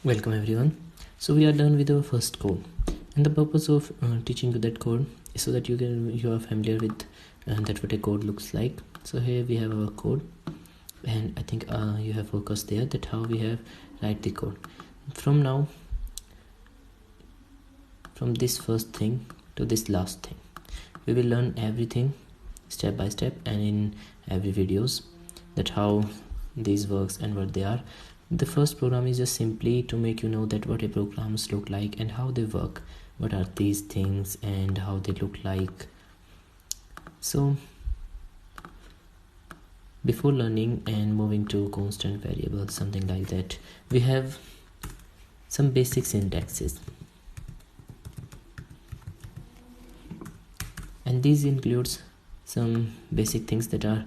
Welcome everyone. So we are done with our first code, and the purpose of teaching you that code is so that you are familiar with that what a code looks like. So here we have our code, and I think you have focused there that how we have write the code. From now, from this first thing to this last thing, we will learn everything step by step and in every videos that how these works and what they are. The first program is just simply to make you know that what a programs look like and how they work, what are these things and how they look like. So before learning and moving to constant variables, something like that, we have some basic syntaxes, and these includes some basic things that are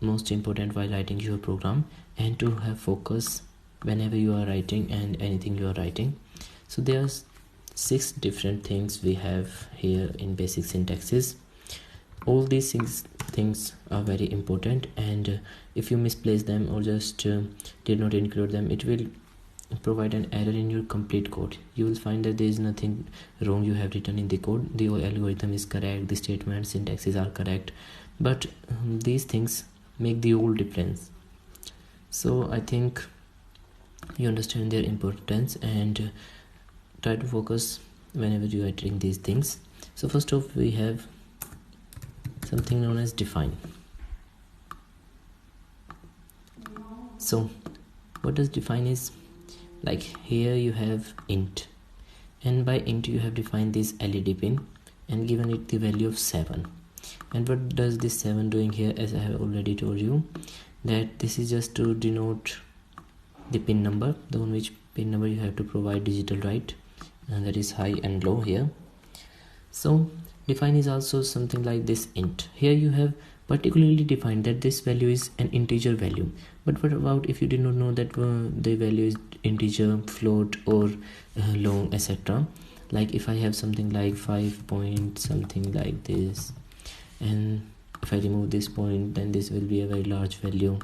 most important while writing your program and to have focus whenever you are writing and anything you are writing. So there's 6 different things we have here in basic syntaxes. All these things are very important, and if you misplace them or just did not include them, it will provide an error in your complete code. You will find that there is nothing wrong you have written in the code. The algorithm is correct, the statement syntaxes are correct, but these things make the whole difference. So I think you understand their importance and try to focus whenever you are doing these things. So first off, we have something known as define. So what does define is, like here you have int, and by int you have defined this LED pin and given it the value of 7. And what does this 7 doing here? As I have already told you, that this is just to denote the pin number, the on which pin number you have to provide digital write, and that is high and low here. So define is also something like this int. Here you have particularly defined that this value is an integer value. But what about if you did not know that the value is integer, float or long, etc. Like if I have something like 5 point something like this, and if I remove this point, then this will be a very large value,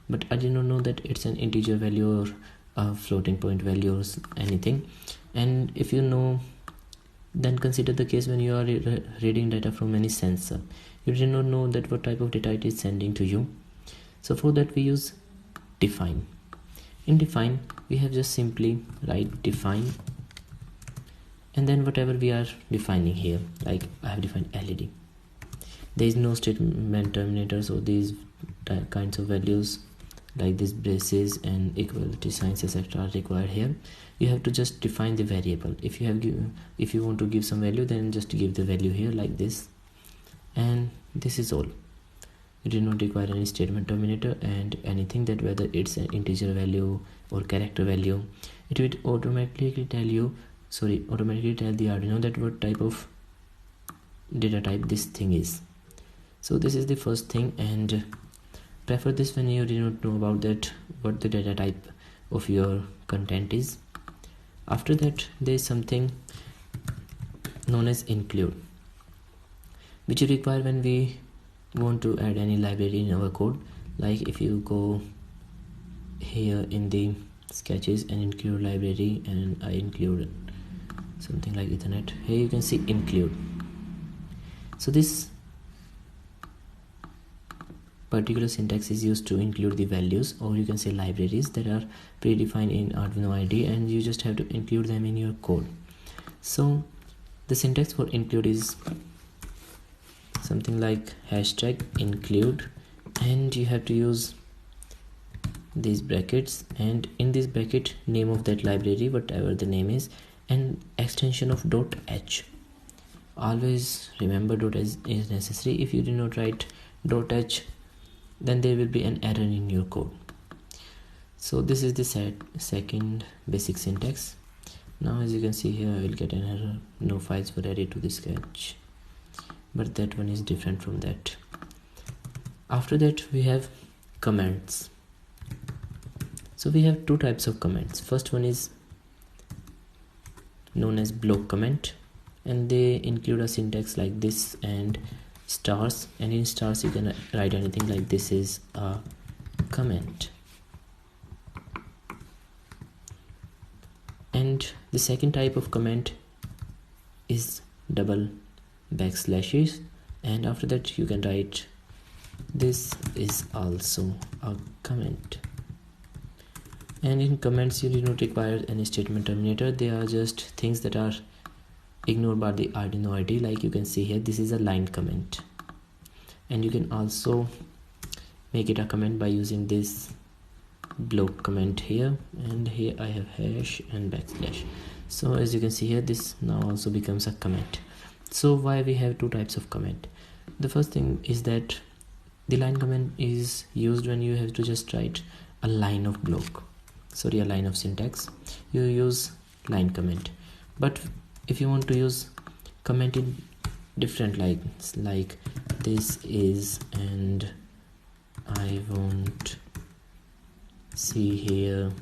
but I did not know that it's an integer value or a floating point value or anything. And if you know, then consider the case when you are reading data from any sensor. You did not know that what type of data it is sending to you. So for that we use define. In define we have just simply write define, and then whatever we are defining here, like I have defined LED. There is no statement terminator, so these kinds of values like these braces and equality signs etc. are required here. You have to just define the variable. If you want to give some value, then just give the value here like this, and this is all. You do not require any statement terminator and anything, that whether it's an integer value or character value, it will automatically tell the Arduino that what type of data type this thing is. So this is the first thing, and prefer this when you do not know about that what the data type of your content is. After that there is something known as include, which you require when we want to add any library in our code. Like if you go here in the sketches and include library, and I include something like Ethernet, here you can see include. So this particular syntax is used to include the values, or you can say libraries, that are predefined in Arduino IDE, and you just have to include them in your code. So the syntax for include is something like hashtag include, and you have to use these brackets, and in this bracket name of that library, whatever the name is, and extension of .h. Always remember .h is necessary. If you do not write .h, then there will be an error in your code. So this is the second basic syntax. Now as you can see here, I will get an error, no files were added to the sketch, but that one is different from that. After that we have comments. So we have 2 types of comments. First one is known as block comment, and they include a syntax like this and stars, and in stars you can write anything, like this is a comment. And the second type of comment is double backslashes, and after that you can write this is also a comment. And in comments you do not require any statement terminator. They are just things that are ignored by the Arduino IDE. Like you can see here, this is a line comment, and you can also make it a comment by using this block comment here, and here I have hash and backslash. So as you can see here, this now also becomes a comment. So why we have two types of comment? The first thing is that the line comment is used when you have to just write a line of block, a line of syntax. You use line comment. But if you want to use comment in different lines, like this is, and I won't see here,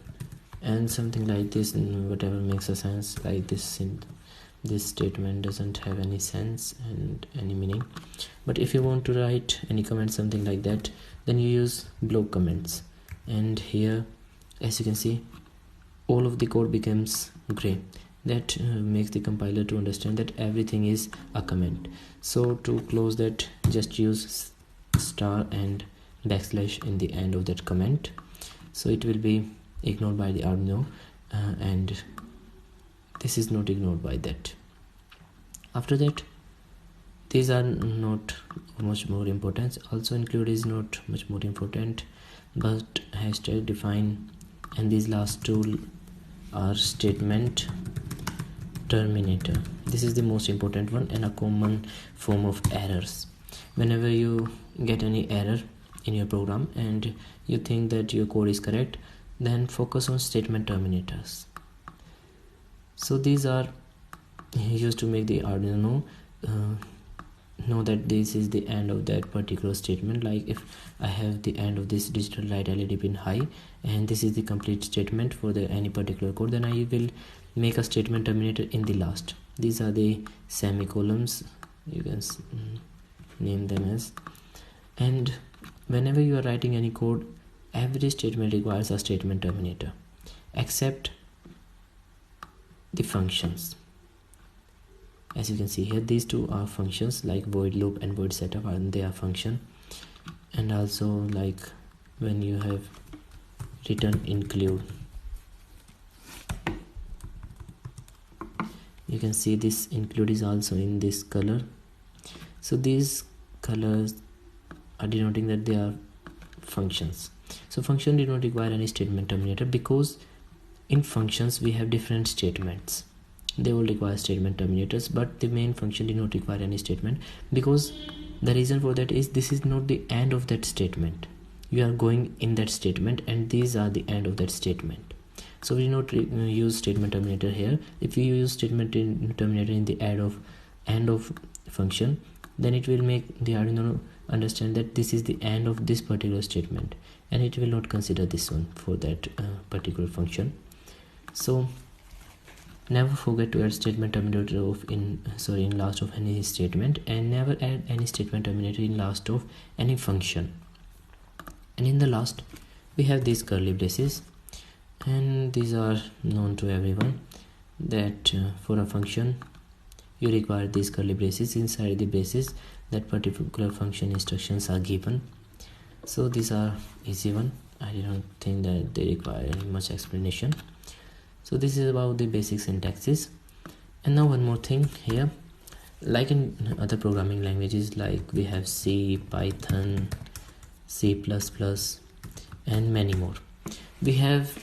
and something like this, and whatever makes a sense, like this statement doesn't have any sense and any meaning. But if you want to write any comment, something like that, then you use block comments. And here, as you can see, all of the code becomes gray. That makes the compiler to understand that everything is a comment. So to close that, just use star and backslash in the end of that comment, so it will be ignored by the Arduino, and this is not ignored by that. After that, these are not much more important. Also include is not much more important, but hashtag define, and these last two are statement terminator. This is the most important one and a common form of errors. Whenever you get any error in your program and you think that your code is correct, then focus on statement terminators. So these are used to make the Arduino know that this is the end of that particular statement. Like if I have the end of this digital light LED pin high, and this is the complete statement for any particular code, then I will make a statement terminator in the last. These are the semicolons, you can name them as. And whenever you are writing any code, every statement requires a statement terminator, except the functions. As you can see here, these two are functions, like void loop and void setup, and they are function. And also like when you have return include, you can see this include is also in this color. So these colors are denoting that they are functions. So function did not require any statement terminator, because in functions we have different statements. They all require statement terminators, but the main function did not require any statement, because the reason for that is this is not the end of that statement. You are going in that statement, and these are the end of that statement. So we do not use statement terminator here. If you use statement terminator in the end of function, then it will make the Arduino understand that this is the end of this particular statement, and it will not consider this one for that particular function. So never forget to add statement terminator in last of any statement, and never add any statement terminator in last of any function. And in the last we have these curly braces, and these are known to everyone that for a function you require these curly braces. Inside the braces, that particular function instructions are given. So these are easy one. I don't think that they require much explanation. So this is about the basic syntaxes. And now one more thing here, like in other programming languages, like we have C, Python, C++, and many more. We have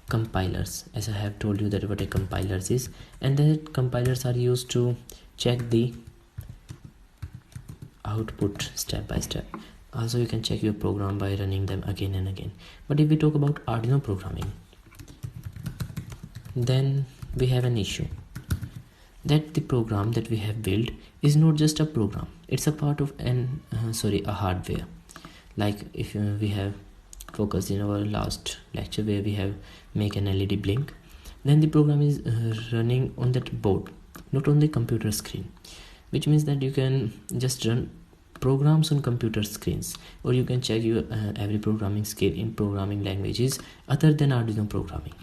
compilers, as I have told you that what a compilers is, and then compilers are used to check the output step by step. Also you can check your program by running them again and again. But if we talk about Arduino programming, then we have an issue that the program that we have built is not just a program, it's a part of a hardware. Like if we have focused in our last lecture where we have make an LED blink, then the program is running on that board, not on the computer screen, which means that you can just run programs on computer screens, or you can check your every programming skill in programming languages other than Arduino programming.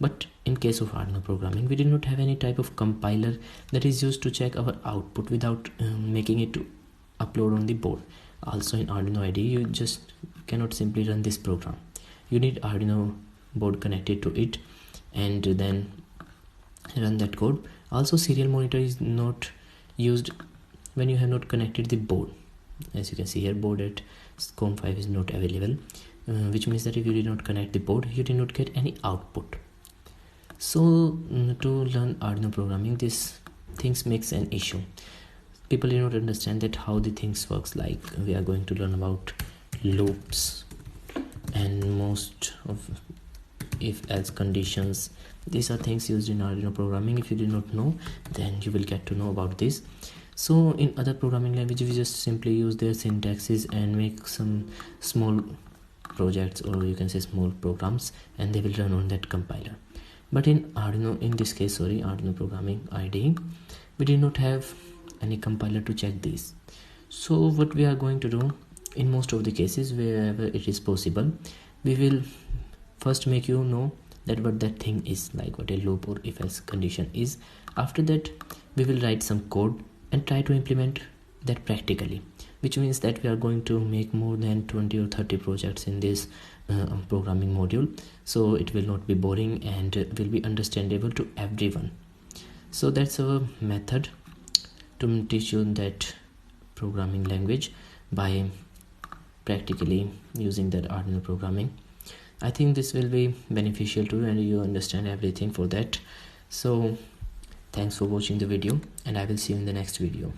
But in case of Arduino programming, we did not have any type of compiler that is used to check our output without making it to upload on the board. Also in Arduino IDE, you just cannot simply run this program. You need Arduino board connected to it and then run that code. Also, serial monitor is not used when you have not connected the board. As you can see here, board at COM5 is not available, which means that if you did not connect the board, you did not get any output. So to learn Arduino programming, this things makes an issue. People do not understand that how the things works. Like, we are going to learn about loops and most of if else conditions. These are things used in Arduino programming. If you did not know, then you will get to know about this. So in other programming languages, we just simply use their syntaxes and make some small projects, or you can say small programs, and they will run on that compiler. But in Arduino, in this case, Arduino programming IDE, we did not have any compiler to check these. So what we are going to do, in most of the cases wherever it is possible, we will first make you know that what that thing is, like what a loop or if else condition is. After that, we will write some code and try to implement that practically, which means that we are going to make more than 20 or 30 projects in this programming module, so it will not be boring and will be understandable to everyone. So that's our method to teach you that programming language by practically using that Arduino programming. I think this will be beneficial to you and you understand everything for that. So thanks for watching the video, and I will see you in the next video.